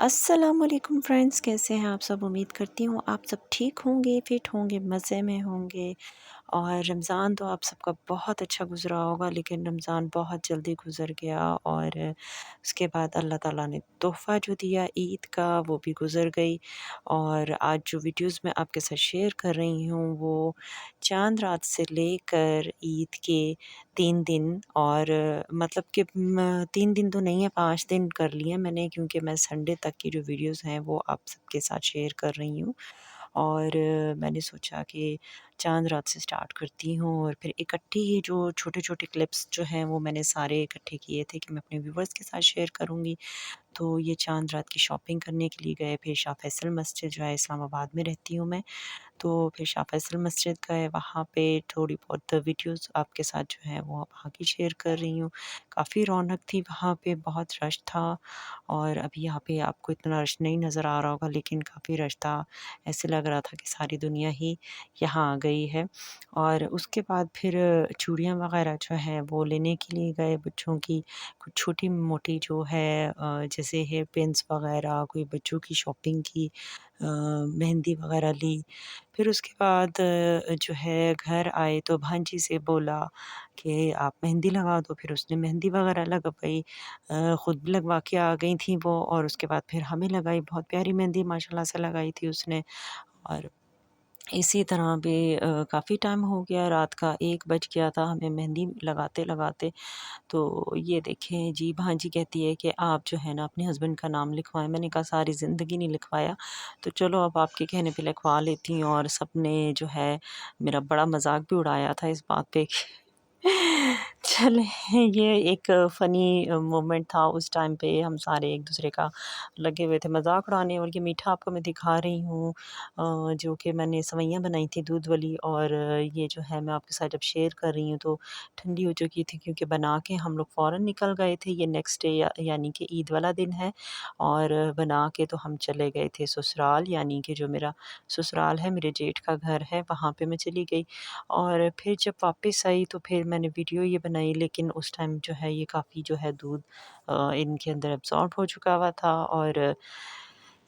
अस्सलामुअलैकुम फ्रेंड्स, कैसे हैं आप सब। उम्मीद करती हूँ आप सब ठीक होंगे, फिट होंगे, मज़े में होंगे। और रमज़ान तो आप सबका बहुत अच्छा गुज़रा होगा, लेकिन रमज़ान बहुत जल्दी गुज़र गया। और उसके बाद अल्लाह ताला ने तोहफ़ा जो दिया ईद का, वो भी गुज़र गई। और आज जो वीडियोज़ मैं आपके साथ शेयर कर रही हूँ, वो चाँद रात से लेकर ईद के 3 दिन। और मतलब कि 3 दिन तो नहीं है, 5 दिन कर लिए मैंने, क्योंकि मैं संडे तक की जो वीडियोज़ हैं वो आप सबके साथ शेयर कर रही हूँ। और मैंने सोचा कि चाँद रात से स्टार्ट करती हूँ, और फिर इकट्ठी ही जो छोटे-छोटे क्लिप्स जो हैं वो मैंने सारे इकट्ठे किए थे कि मैं अपने व्यूअर्स के साथ शेयर करूँगी। तो ये चाँद रात की शॉपिंग करने के लिए गए, फिर शाह फैसल मस्जिद जो है इस्लामाबाद में रहती हूँ मैं, तो फिर शाह फैसल मस्जिद गए, वहाँ पे थोड़ी बहुत वीडियोज़ आपके साथ जो है वो वहाँ की शेयर कर रही हूँ। काफ़ी रौनक थी वहाँ पे, बहुत रश था। और अभी यहाँ पे आपको इतना रश नहीं नज़र आ रहा होगा, लेकिन काफ़ी रश था। ऐसे लग रहा था कि सारी दुनिया ही यहाँ आ गई है। और उसके बाद फिर चूड़ियाँ वग़ैरह जो हैं वो लेने के लिए गए बच्चों की, कुछ छोटी-मोटी जो है जैसे हेयर पिन्स वग़ैरह, कोई बच्चों की शॉपिंग की, मेहंदी वग़ैरह ली। फिर उसके बाद जो है घर आए तो भांजी से बोला कि आप मेहंदी लगा दो, फिर उसने मेहंदी वग़ैरह लगवाई। खुद भी लगवा के आ गई थी वो, और उसके बाद फिर हमें लगाई। बहुत प्यारी मेहंदी माशाल्लाह से लगाई थी उसने। और इसी तरह भी काफ़ी टाइम हो गया, रात का 1 बज गया था हमें मेहंदी लगाते-लगाते। तो ये देखें जी, भांजी कहती है कि आप जो है ना अपने हस्बैंड का नाम लिखवाएँ। मैंने कहा सारी ज़िंदगी नहीं लिखवाया, तो चलो अब आपके कहने पे लिखवा लेती हूँ। और सबने जो है मेरा बड़ा मज़ाक भी उड़ाया था इस बात पे कि चलें, ये एक फ़नी मोमेंट था। उस टाइम पे हम सारे एक-दूसरे का लगे हुए थे मज़ाक उड़ाने। और ये मीठा आपको मैं दिखा रही हूँ, जो कि मैंने सेवइयाँ बनाई थी दूध वाली। और ये जो है मैं आपके साथ जब शेयर कर रही हूँ तो ठंडी हो चुकी थी, क्योंकि बना के हम लोग फ़ौरन निकल गए थे। ये नेक्स्ट डे यानी कि ईद वाला दिन है। और बना के तो हम चले गए थे ससुराल, यानी कि जो मेरा ससुराल है, मेरे जेठ का घर है, वहाँ पे मैं चली गई। और फिर जब वापस आई तो फिर मैंने वीडियो ये बनाई, लेकिन उस टाइम जो है ये काफ़ी जो है दूध इनके अंदर एब्ज़ॉर्ब हो चुका हुआ था। और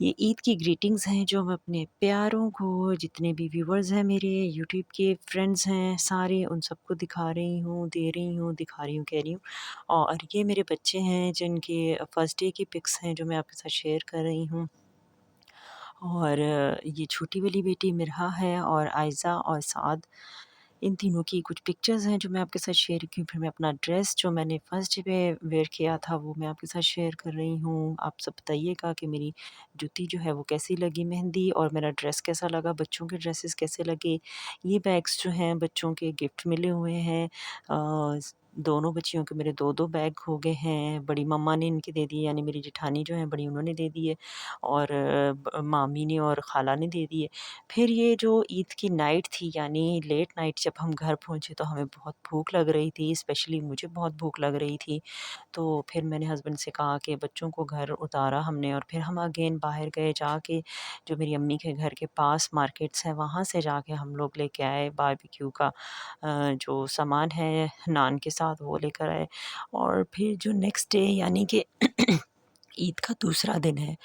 ये ईद की ग्रीटिंग्स हैं जो मैं अपने प्यारों को, जितने भी व्यूअर्स हैं मेरे, यूट्यूब के फ्रेंड्स हैं सारे, उन सबको दिखा रही हूँ, दे रही हूँ, दिखा रही हूँ, कह रही हूँ। और ये मेरे बच्चे हैं जिनके फर्स्ट डे की पिक्स हैं जो मैं आपके साथ शेयर कर रही हूँ। और ये छोटी वाली बेटी मिरहा है, और आयज़ा और साद, इन तीनों की कुछ पिक्चर्स हैं जो मैं आपके साथ शेयर की हूँ। फिर मैं अपना ड्रेस जो मैंने फर्स्ट डे पे वेयर किया था वो मैं आपके साथ शेयर कर रही हूँ। आप सब बताइएगा कि मेरी जूती जो है वो कैसी लगी, मेहंदी, और मेरा ड्रेस कैसा लगा, बच्चों के ड्रेसेस कैसे लगे। ये बैग्स जो हैं बच्चों के गिफ्ट मिले हुए हैं। दोनों बच्चियों के मेरे 2-2 बैग हो गए हैं। बड़ी मम्मा ने इनके दे दिए, यानी मेरी जेठानी जो है बड़ी, उन्होंने दे दिए। और मामी ने और खाला ने दे दिए। फिर ये जो ईद की नाइट थी, यानी लेट नाइट, जब हम घर पहुँचे तो हमें बहुत भूख लग रही थी, स्पेशली मुझे बहुत भूख लग रही थी। तो फिर मैंने हस्बैंड से कहा कि बच्चों को घर उतारा हमने, और फिर हम अगेन बाहर गए, जाके जो मेरी अम्मी के घर के पास मार्केट्स हैं वहाँ से जाके हम लोग लेके आए बारबेक्यू का जो सामान है नान के साथ, वो लेकर आए। और फिर जो नेक्स्ट डे यानी कि ईद का दूसरा दिन है,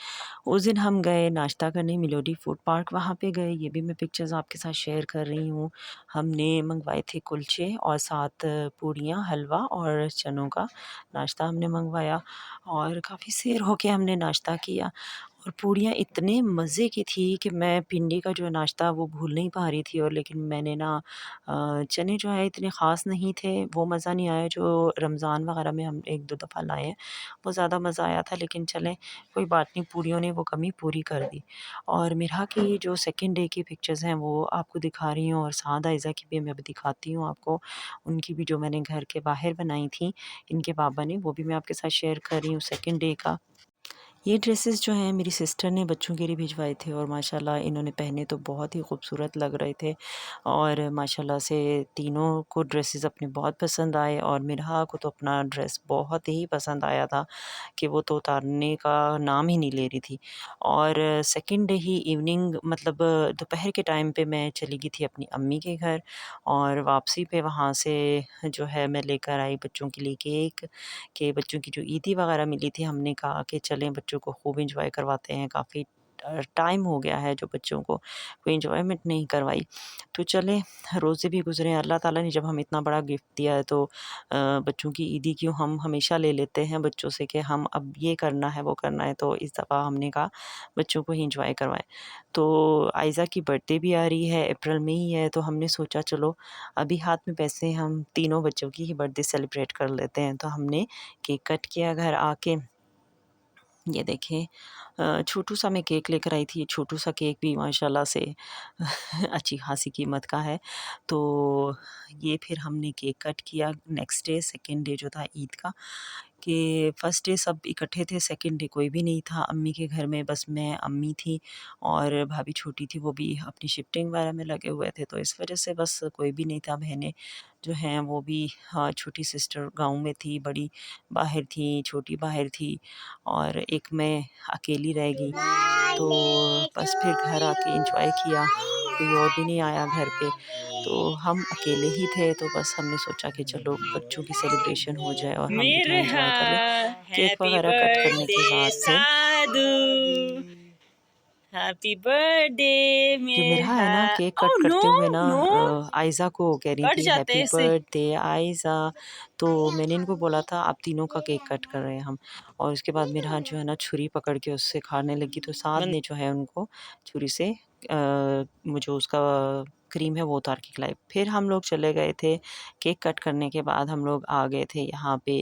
उस दिन हम गए नाश्ता करने मिलोडी फूड पार्क, वहाँ पे गए। ये भी मैं पिक्चर्स आपके साथ शेयर कर रही हूँ। हमने मँगवाए थे कुलचे, और साथ पूड़ियाँ, हलवा और चनों का नाश्ता हमने मँगवाया। और काफ़ी देर हो के हमने नाश्ता किया। और पूड़ियाँ इतने मज़े की थी कि मैं पिंडी का जो नाश्ता वो भूल नहीं पा रही थी। और लेकिन मैंने ना चने जो है इतने ख़ास नहीं थे, वो मज़ा नहीं आया जो रमज़ान वग़ैरह में हम 1-2 दफ़ा लाए हैं, वो ज़्यादा मज़ा आया था। लेकिन चलें, कोई बात नहीं, पूड़ियों ने वो कमी पूरी कर दी। और मिरहा की जो सेकंड डे की पिक्चर्स हैं वो आपको दिखा रही हूँ, और साद आयज़ा की भी मैं अभी दिखाती हूँ आपको। उनकी भी जो मैंने घर के बाहर बनाई थी इनके पापा ने, वो भी मैं आपके साथ शेयर कर रही हूँ सेकंड डे का। ये ड्रेसेस जो हैं मेरी सिस्टर ने बच्चों के लिए भिजवाए थे, और माशाल्लाह इन्होंने पहने तो बहुत ही खूबसूरत लग रहे थे। और माशाल्लाह से तीनों को ड्रेसेस अपने बहुत पसंद आए, और मिरहा को तो अपना ड्रेस बहुत ही पसंद आया था कि वो तो उतारने का नाम ही नहीं ले रही थी। और सेकंड डे ही इवनिंग, मतलब दोपहर के टाइम पे मैं चली गई थी अपनी अम्मी के घर। और वापसी पे वहाँ से जो है मैं लेकर आई बच्चों के लिए केक, कि बच्चों की जो ईदी वगैरह मिली थी, हमने कहा कि चलें बच्चों बच्चों को खूब एंजॉय करवाते हैं। काफ़ी टाइम हो गया है जो बच्चों को कोई एंजॉयमेंट नहीं करवाई। तो चले रोज़े भी गुज़रे, अल्लाह ताला ने जब हमें इतना बड़ा गिफ्ट दिया है तो बच्चों की ईदी क्यों हम हमेशा ले लेते हैं बच्चों से कि हम अब ये करना है, वो करना है, तो इस दफ़ा हमने कहा बच्चों को ही एंजॉय करवाएँ। तो आइज़ा की बर्थडे भी आ रही है, अप्रैल में ही है, तो हमने सोचा चलो अभी हाथ में पैसे हैं, हम तीनों बच्चों की ही बर्थडे सेलिब्रेट कर लेते हैं। तो हमने केक कट किया घर आके। ये देखें छोटू-सा मैं केक लेकर आई थी, छोटू-सा केक भी माशाल्लाह से अच्छी ख़ासी कीमत का है। तो ये फिर हमने केक कट किया नेक्स्ट डे, सेकंड डे जो था ईद का, कि फर्स्ट डे सब इकट्ठे थे, सेकंड डे कोई भी नहीं था अम्मी के घर में, बस मैं, अम्मी थी और भाभी छोटी थी, वो भी अपनी शिफ्टिंग वगैरह में लगे हुए थे, तो इस वजह से बस कोई भी नहीं था। बहनें जो हैं वो भी, हाँ, छोटी सिस्टर गाँव में थी, बड़ी बाहर थी, छोटी बाहर थी और एक मैं अकेली रह गई। तो बस फिर घर आके एंजॉय किया, कोई और भी नहीं आया घर पे, तो हम अकेले ही थे, तो बस हमने सोचा कि चलो बच्चों की सेलिब्रेशन हो जाए और हम भी थोड़ा मिरहा एंजॉय कर लें। केक हैप्पी वगैरह कट करने बर्थडे के बाद फिर साधु हैप्पी बर्थडे जो मिरहा है मिरहा। ना, केक ओह कट नो करते हुए ना नो, आयज़ा को कह रही कट थी जाते हैप्पी हैं ऐसे। बर्थडे आयज़ा। तो मैंने इनको बोला था आप तीनों का केक कट कर रहे हैं हम, और उसके बाद मिरहा जो है ना छुरी पकड़ के उससे खाने लगी, तो साद बंद। ने जो है उनको छुरी से जो उसका क्रीम है वो उतार के खिलाई। फिर हम लोग चले गए थे, केक कट करने के बाद हम लोग आ गए थे यहाँ पे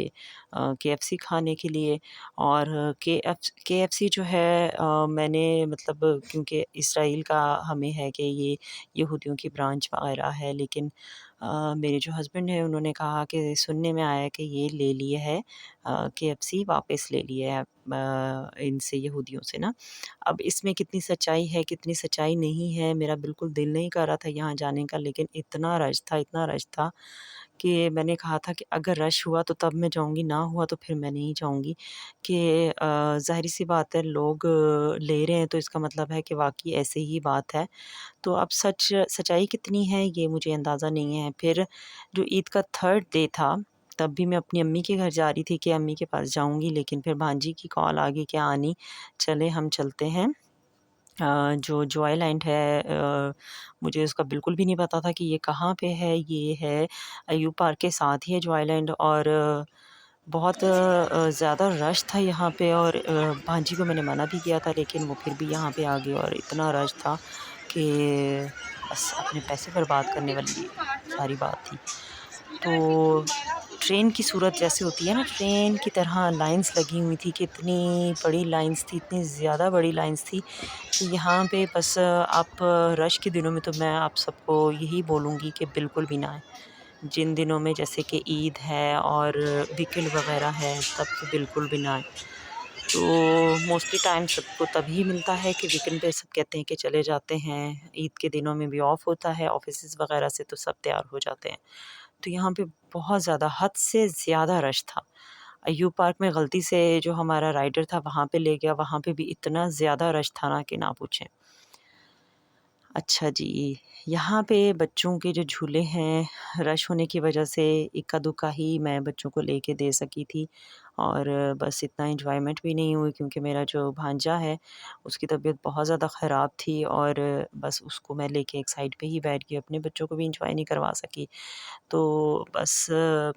केएफसी खाने के लिए। और केएफसी जो है मैंने मतलब क्योंकि इसराइल का हमें है कि ये यहूदियों की ब्रांच वगैरह है, लेकिन मेरे जो हस्बैंड हैं उन्होंने कहा कि सुनने में आया कि ये ले लिए है, केएफसी वापस ले लिए है इनसे, यहूदियों से ना। अब इसमें कितनी सच्चाई है, कितनी सच्चाई नहीं है, मेरा बिल्कुल दिल नहीं कर रहा था यहाँ जाने का, लेकिन इतना रश था कि मैंने कहा था कि अगर रश हुआ तो तब मैं जाऊँगी, ना हुआ तो फिर मैं नहीं जाऊँगी। कि ज़ाहिर-सी बात है, लोग ले रहे हैं तो इसका मतलब है कि वाक़ई ऐसे ही बात है। तो अब सच्चाई कितनी है ये मुझे अंदाज़ा नहीं है। फिर जो ईद का थर्ड डे था, तब भी मैं अपनी अम्मी के घर जा रही थी कि अम्मी के पास जाऊँगी, लेकिन फिर भांजी की कॉल आ गई कि आनी, चले हम चलते हैं। जो जॉयलैंड है, मुझे उसका बिल्कुल भी नहीं पता था कि ये कहाँ पे है। ये है अय्यूब पार्क के साथ ही है जॉयलैंड, और बहुत ज़्यादा रश था यहाँ पे, और भांजी को मैंने मना भी किया था, लेकिन वो फिर भी यहाँ पे आ गई, और इतना रश था कि बस अपने पैसे बर्बाद करने वाली सारी बात थी। तो ट्रेन की सूरत जैसे होती है ना, ट्रेन की तरह लाइन्स लगी हुई थी, कि इतनी बड़ी लाइन्स थी, इतनी ज़्यादा बड़ी लाइन्स थी कि यहाँ पे बस आप रश के दिनों में तो मैं आप सबको यही बोलूँगी कि बिल्कुल भी ना आएँ। जिन दिनों में जैसे कि ईद है और वीकेंड वग़ैरह है, तब तो बिल्कुल भी ना आएँ। तो मोस्टली टाइम सबको तभी मिलता है कि वीकेंड पे सब कहते हैं कि चले जाते हैं, ईद के दिनों में भी ऑफ होता है ऑफ़िसेज़ वग़ैरह से, तो सब तैयार हो जाते हैं। तो यहाँ पे बहुत ज़्यादा, हद से ज़्यादा रश था। अय्यूब पार्क में गलती से जो हमारा राइडर था वहाँ पे ले गया, वहाँ पे भी इतना ज़्यादा रश था ना कि ना पूछें। अच्छा जी, यहाँ पे बच्चों के जो झूले हैं, रश होने की वजह से इक्का-दुक्का ही मैं बच्चों को लेके दे सकी थी, और बस इतना एन्जॉयमेंट भी नहीं हुई, क्योंकि मेरा जो भांजा है, उसकी तबीयत बहुत ज़्यादा ख़राब थी, और बस उसको मैं लेके एक साइड पे ही बैठ गई, अपने बच्चों को भी एन्जॉय नहीं करवा सकी। तो बस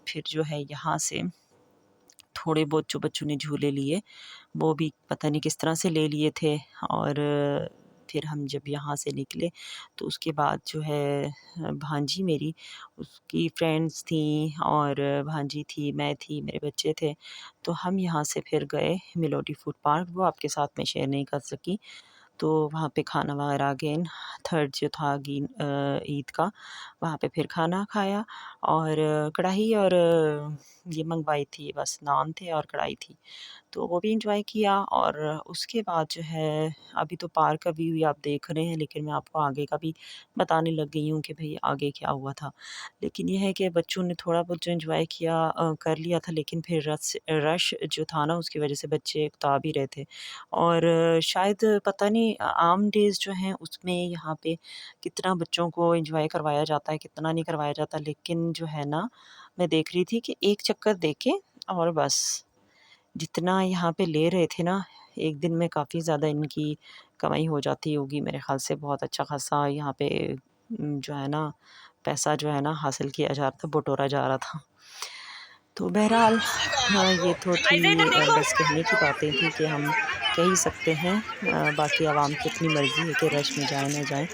फिर जो है यहाँ से थोड़े बहुत जो बच्चों ने झूले लिए, वो भी पता नहीं किस तरह से ले लिए थे, और फिर हम जब यहाँ से निकले तो उसके बाद जो है भांजी मेरी, उसकी फ्रेंड्स थीं, और भांजी थी, मैं थी, मेरे बच्चे थे। तो हम यहाँ से फिर गए मिलोडी फूड पार्क, वो आपके साथ मैं शेयर नहीं कर सकी। तो वहाँ पे खाना वगैरह अगेन थर्ड जो था ईद का, वहाँ पे फिर खाना खाया, और कढ़ाई और ये मंगवाई थी, बस नान थे और कढ़ाई थी। तो वो भी एन्जॉय किया, और उसके बाद जो है अभी तो पार्क का व्यू आप देख रहे हैं, लेकिन मैं आपको आगे का भी बताने लग गई हूँ कि भई आगे क्या हुआ था। लेकिन ये है कि बच्चों ने थोड़ा बहुत जो एन्जॉय किया कर लिया था, लेकिन फिर रश जो था ना उसकी वज़ह से बच्चे उकता भी रहे थे। और शायद पता नहीं आम डेज़ जो हैं उसमें यहाँ पे कितना बच्चों को एन्जॉय करवाया जाता है, कितना नहीं करवाया जाता। लेकिन जो है ना, मैं देख रही थी कि एक चक्कर देखें और बस। जितना यहाँ पे ले रहे थे ना, एक दिन में काफ़ी ज़्यादा इनकी कमाई हो जाती होगी मेरे ख़्याल से। बहुत अच्छा ख़ासा यहाँ पे जो है ना पैसा जो है ना हासिल किया जा रहा था, बटोरा जा रहा था। तो बहरहाल हाँ, ये तो थी बस कहने की बातें थी कि हम कह ही सकते हैं। बाकी आवाम की अपनी मर्ज़ी है कि रश में जाएँ ना जाएँ।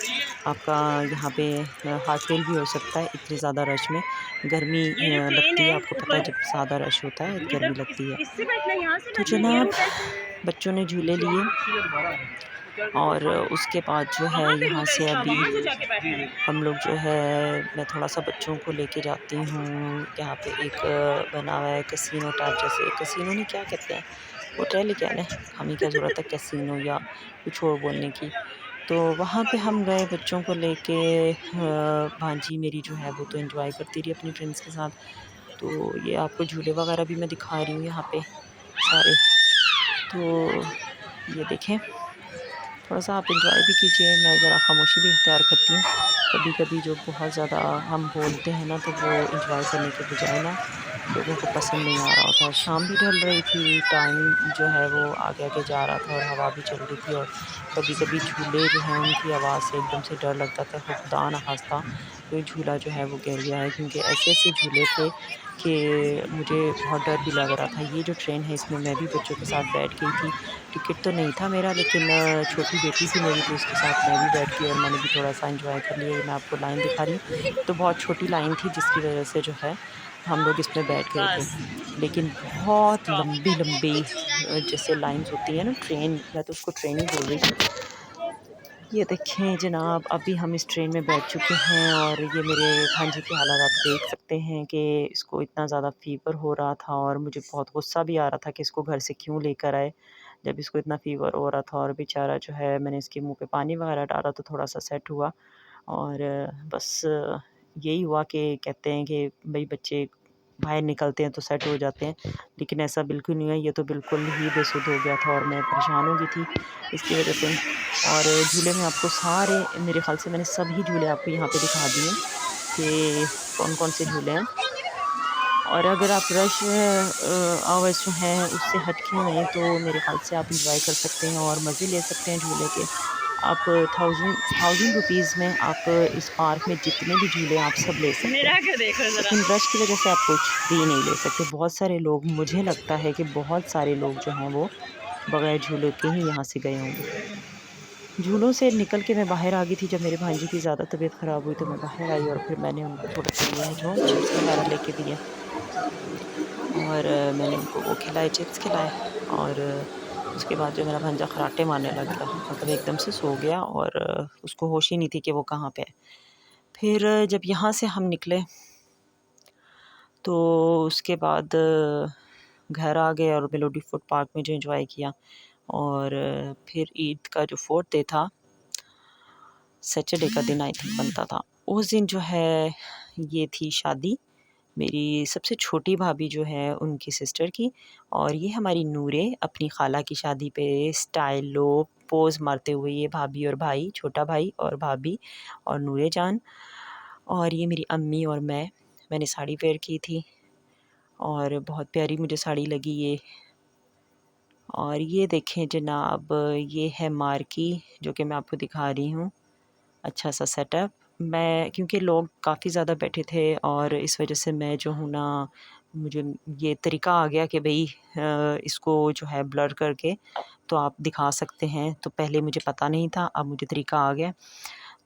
आपका यहाँ पे हार्ट फ़ेल भी हो सकता है इतने ज़्यादा रश में। गर्मी ये जो ट्रेन लगती है, है आपको पता है ऊपर, जब ज़्यादा रश होता है गर्मी इधर लगती है। इससे बैठना है, यहाँ से तो बैठना है, ये जनाब रूट है। बच्चों ने झूले लिए और उसके बाद जो है वहाँ पे यहाँ रूट है से इसका, अभी वहाँ से जाके बैठना है। हम लोग जो है मैं थोड़ा-सा बच्चों को लेके जाती हूँ। यहाँ पे एक बना हुआ है कैसीनो टाइप, जैसे कैसीनो नहीं क्या कहते हैं, होटल ही क्या ना, हमें क्या ज़रूरत है कैसीनो या कुछ और बोलने की। तो वहाँ पे हम गए बच्चों को लेके। भांजी मेरी जो है वो तो एन्जॉय करती रही अपनी फ्रेंड्स के साथ। तो ये आपको झूले वगैरह भी मैं दिखा रही हूँ यहाँ पे सारे। तो ये देखें, थोड़ा-सा आप एन्जॉय भी कीजिए, मैं ज़रा खामोशी भी इख्तियार करती हूँ। कभी-कभी जो बहुत ज़्यादा हम बोलते हैं ना, तो वो एन्जॉय करने के बजाय ना लोगों को पसंद नहीं आ रहा होता। और शाम भी ढल रही थी, टाइम जो है वो आगे-आगे जा रहा था और हवा भी चल रही थी। और कभी-कभी झूले जो हैं उनकी आवाज़ से एकदम से डर लगता था, खुदा ना ख़ास्ता कोई झूला जो है वो गिर गया है, क्योंकि ऐसे-ऐसे झूले थे कि मुझे बहुत डर भी लग रहा था। ये जो ट्रेन है इसमें मैं भी बच्चों के साथ बैठ गई थी। टिकट तो नहीं था मेरा, लेकिन छोटी बेटी थी मेरी तो उसके साथ मैं भी बैठ गई और मैंने भी थोड़ा-सा एन्जॉय कर लिया। ये मैं आपको लाइन दिखा रही हूँ। तो बहुत छोटी लाइन थी जिसकी वज़ह से जो है हम लोग इसमें बैठ गए थे। बस लेकिन बहुत स्टॉप। लंबी-लंबी जैसे लाइन्स होती हैं ना ट्रेन, मैं तो उसको ट्रेन ही बोल रही थी। ये देखें जनाब, अभी हम इस ट्रेन में बैठ चुके हैं और ये मेरे भांजी की हालत आप देख सकते हैं कि इसको इतना ज़्यादा फ़ीवर हो रहा था और मुझे बहुत गुस्सा भी आ रहा था कि इसको घर से क्यों लेकर आए, जब इसको इतना फ़ीवर हो रहा था। और बेचारा जो है मैंने इसके मुँह पे पानी वगैरह डाला तो थोड़ा-सा सेट हुआ। और बस यही हुआ कि कहते हैं कि भई बच्चे बाहर निकलते हैं तो सेट हो जाते हैं, लेकिन ऐसा बिल्कुल नहीं है। ये तो बिल्कुल ही बेसुध हो गया था और मैं परेशान हो गई थी इसकी वज़ह से। और झूले में आपको सारे, मेरे ख़्याल से मैंने सभी झूले आपको यहाँ पे दिखा दिए कि कौन-कौन से झूले हैं। और अगर आप रश आवर्स जो हैं उससे हट के आएँ तो मेरे ख़्याल से आप एन्जॉय कर सकते हैं और मज़े ले सकते हैं झूले के। आप थाउज़ेंड रुपीज़ में आप इस पार्क में जितने भी झूले हैं आप सब ले सकते हैं। मेरा क्या देखो जरा। लेकिन रश की वज़ह से आप कुछ भी नहीं ले सकते। बहुत सारे लोग, मुझे लगता है कि बहुत सारे लोग जो हैं वो बगैर झूले के ही यहाँ से गए होंगे। झूलों से निकल के मैं बाहर आ गई थी। जब मेरे भांजी की ज़्यादा तबीयत ख़राब हुई तो मैं बाहर आई और फिर मैंने उनको थोड़े-से ये है जो चिप्स वग़ैरह लेके दिए और मैंने उनको वो खिलाए, चिप्स खिलाए। और उसके बाद जो मेरा भांजा खर्राटे मारने लग गया, मतलब एकदम से सो गया और उसको होश ही नहीं थी कि वो कहाँ पे है। फिर जब यहाँ से हम निकले तो उसके बाद घर आ गए और मेलोडी फूड पार्क में जो एंजॉय किया। और फिर ईद का जो 4th डे था, सैटरडे का दिन आई थिंक बनता था, उस दिन जो है ये थी शादी मेरी सबसे छोटी भाभी जो है उनकी सिस्टर की। और ये हमारी नूरे अपनी खाला की शादी पे स्टाइलो पोज़ मारते हुए, ये भाभी और भाई, छोटा भाई और भाभी और नूरे जान। और ये मेरी अम्मी और मैंने साड़ी वेयर की थी और बहुत प्यारी मुझे साड़ी लगी ये। और ये देखें जनाब, ये है मार्की जो कि मैं आपको दिखा रही हूँ, अच्छा सा सेटअप। मैं क्योंकि लोग काफ़ी ज़्यादा बैठे थे और इस वजह से मैं जो हूँ ना, मुझे ये तरीका आ गया कि भई इसको जो है ब्लर करके तो आप दिखा सकते हैं। तो पहले मुझे पता नहीं था, अब मुझे तरीका आ गया।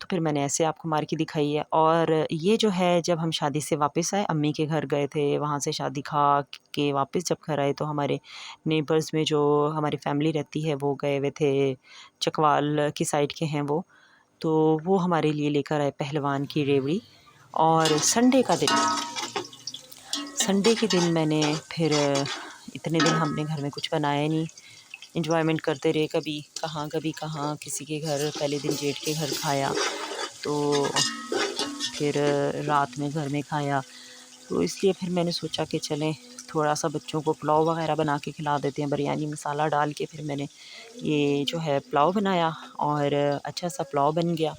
तो फिर मैंने ऐसे आपको मार्की दिखाई है। और ये जो है जब हम शादी से वापस आए, अम्मी के घर गए थे, वहाँ से शादी खा के वापस जब घर आए तो हमारे नेबर्स में जो हमारी फैमिली रहती है वो गए हुए थे, चकवाल की साइड के हैं वो। तो वो हमारे लिए लेकर आए पहलवान की रेवड़ी। और संडे के दिन मैंने फिर इतने दिन हमने घर में कुछ बनाया नहीं, एंजॉयमेंट करते रहे, कभी कहाँ किसी के घर, पहले दिन जेठ के घर खाया, तो फिर रात में घर में खाया। तो इसलिए फिर मैंने सोचा कि चलें थोड़ा-सा बच्चों को पुलाव वग़ैरह बना के खिला देते हैं, बिरयानी मसाला डाल के। फिर मैंने ये जो है पुलाव बनाया और अच्छा सा पुलाव बन गया।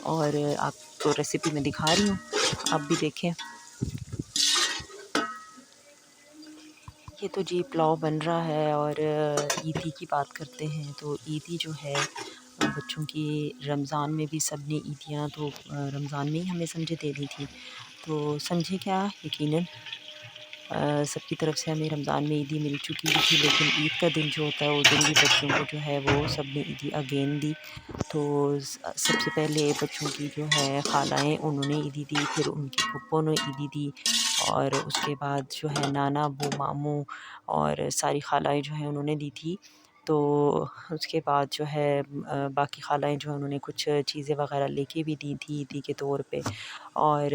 और आपको रेसिपी मैं दिखा रही हूँ, आप भी देखें। ये तो जी पुलाव बन रहा है और ईदी की बात करते हैं तो ईदी जो है बच्चों की रमज़ान में भी सब ने ईदियाँ तो रमज़ान में ही हमें समझे देनी थी। तो समझे क्या यकीनन सबकी तरफ से हमें रमज़ान में ईदी मिल चुकी थी, लेकिन ईद का दिन जो होता है उस दिन भी बच्चों को जो है वो सब ने ईदी अगेन दी। तो सबसे पहले बच्चों की जो है खालाएँ उन्होंने ईदी दी, फिर उनकी फूफो ने ईदी दी और उसके बाद जो है नाना, अबू, मामू और सारी खालाएँ जो हैं उन्होंने दी थी। तो उसके बाद जो है बाकी खालाएँ जो हैं उन्होंने कुछ चीज़ें वग़ैरह लेके भी दी थी ईदी के तौर पे। और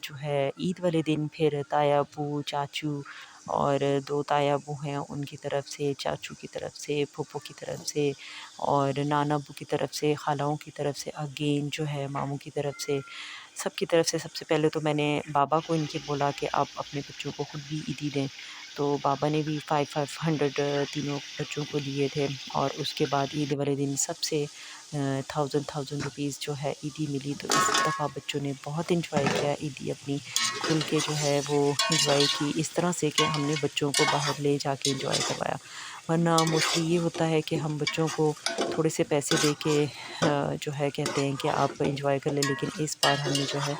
जो है ईद वाले दिन फिर ताया-अब्बू, चाचू और 2 ताया-अब्बू हैं उनकी तरफ से, चाचू की तरफ से, फूफो की तरफ से और नाना-अब्बू की तरफ से, खालाओं की तरफ से अगेन जो है मामू की तरफ से, सबकी तरफ से सबसे पहले तो मैंने बाबा को इनके बोला कि आप अपने बच्चों को खुद भी ईदी दें। तो बाबा ने भी 500 तीनों बच्चों को दिए थे और उसके बाद ईद वाले दिन सबसे 1000 रुपीज़ जो है ईदी मिली। तो इस दफ़ा बच्चों ने बहुत एंजॉय किया ईदी अपनी खुल के जो है वो एंजॉय की इस तरह से कि हमने बच्चों को बाहर ले जाके एंजॉय करवाया। वरना मोस्टली ये होता है कि हम बच्चों को थोड़े से पैसे दे के जो है कहते हैं कि आप एंजॉय कर लें, लेकिन इस बार हमने जो है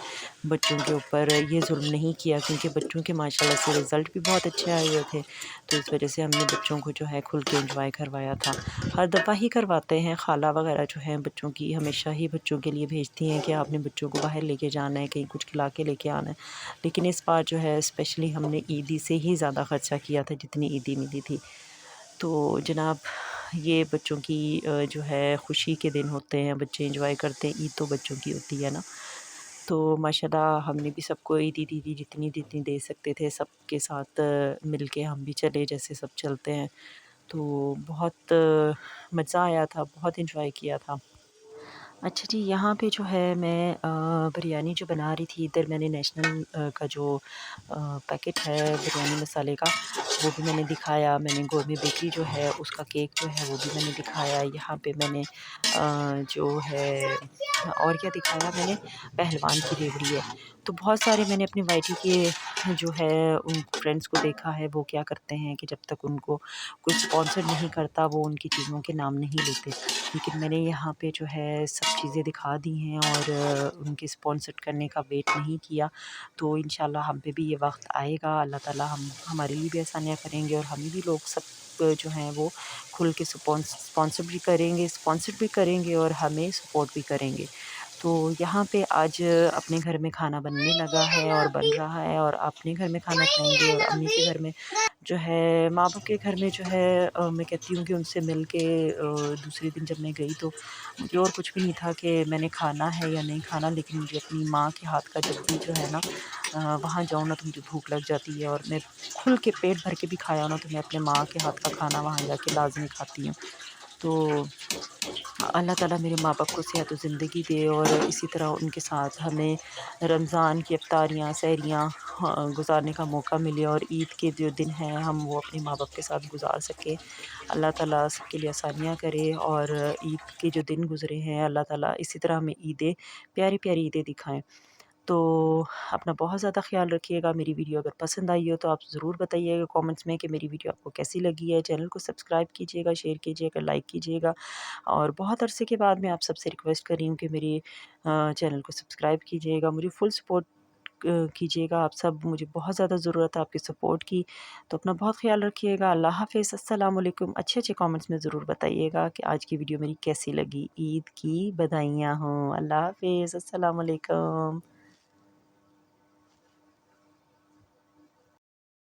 बच्चों के ऊपर ये ज़ुल्म नहीं किया क्योंकि बच्चों के माशाल्लाह से रिज़ल्ट भी बहुत अच्छे आए हुए थे। तो इस वज़ह से हमने बच्चों को जो है खुल के एंजॉय करवाया था। हर दफ़ा ही करवाते हैं, खाला वग़ैरह जो हैं बच्चों की हमेशा ही बच्चों के लिए भेजती हैं कि आपने बच्चों को बाहर लेके जाना है, कहीं कुछ खिला के लेके आना है। लेकिन इस बार जो है स्पेशली हमने ईदी से ही ज़्यादा ख़र्चा किया था जितनी ईदी मिली थी। तो जनाब ये बच्चों की जो है खुशी के दिन होते हैं, बच्चे एंजॉय करते हैं, ईद तो बच्चों की होती है ना। तो माशाल्लाह हमने भी सबको ईदी दी थी जितनी दे सकते थे, सबके साथ मिल के हम भी चले जैसे सब चलते हैं। तो बहुत मज़ा आया था, बहुत एंजॉय किया था। अच्छा जी, यहाँ पे जो है मैं बिरयानी जो बना रही थी इधर मैंने नेशनल का जो पैकेट है बिरयानी मसाले का वो भी मैंने दिखाया। मैंने गोरमे बेकरी जो है उसका केक जो है वो भी मैंने दिखाया। यहाँ पे मैंने जो है और क्या दिखाया मैंने पहलवान की रेवड़ी है। तो बहुत सारे मैंने अपने वाईटी के जो है उन फ्रेंड्स को देखा है वो क्या करते हैं कि जब तक उनको कोई स्पॉन्सर नहीं करता वो उनकी चीज़ों के नाम नहीं लेते। लेकिन मैंने यहाँ पे जो है सब चीज़ें दिखा दी हैं और उनके स्पॉन्सर करने का वेट नहीं किया। तो इंशाल्लाह हम पे भी ये वक़्त आएगा, अल्लाह ताला हम हमारे लिए भी आसानियाँ करेंगे और हमें भी लोग सब जो हैं वो खुल के स्पॉन्सर भी करेंगे और हमें सपोर्ट भी करेंगे। तो यहाँ पे आज अपने घर में खाना बनने लगा है और बन रहा है और अपने घर में खाना खाएँगे और अम्मी के घर में जो है माँ-बाप के घर में जो है मैं कहती हूँ कि उनसे मिल के दूसरे दिन जब मैं गई तो मुझे और कुछ भी नहीं था कि मैंने खाना है या नहीं खाना, लेकिन मुझे अपनी माँ के हाथ का जब भी जो है ना वहाँ जाऊँ ना तो मुझे भूख लग जाती है और मैं खुल के पेट भर के भी खाया हो ना तो मैं अपने माँ के हाथ का खाना वहाँ जाके लाज़मी खाती हूँ। तो अल्लाह ताला मेरे माँ-बाप को सेहत और ज़िंदगी दे और इसी तरह उनके साथ हमें रमज़ान की इफ्तारियाँ, सहरियाँ गुज़ारने का मौका मिले और ईद के जो दिन हैं हम वो अपने माँ-बाप के साथ गुज़ार सकें। अल्लाह ताला सबके लिए आसानियाँ करे और ईद के जो दिन गुज़रे हैं अल्लाह ताला इसी तरह हमें ईदें प्यारी-प्यारी ईदें दिखाएँ। तो अपना बहुत ज़्यादा ख़्याल रखिएगा। मेरी वीडियो अगर पसंद आई हो तो आप ज़रूर बताइएगा कमेंट्स में कि मेरी वीडियो आपको कैसी लगी है। चैनल को सब्सक्राइब कीजिएगा, शेयर कीजिएगा, लाइक कीजिएगा और बहुत अरसे के बाद मैं आप सबसे रिक्वेस्ट कर रही हूँ कि मेरे चैनल को सब्सक्राइब कीजिएगा। मुझे फुल सपोर्ट कीजिएगा आप सब, मुझे बहुत ज़्यादा ज़रूरत है आपकी सपोर्ट की। तो अपना बहुत ख़्याल रखिएगा। अल्लाह हाफ़िज़, अस्सलाम वालेकुम। अच्छे-अच्छे कमेंट्स में ज़रूर बताइएगा कि आज की वीडियो मेरी कैसी लगी। ईद की बधाइयाँ हों। अल्लाह हाफ़िज़, अस्सलाम वालेकुम।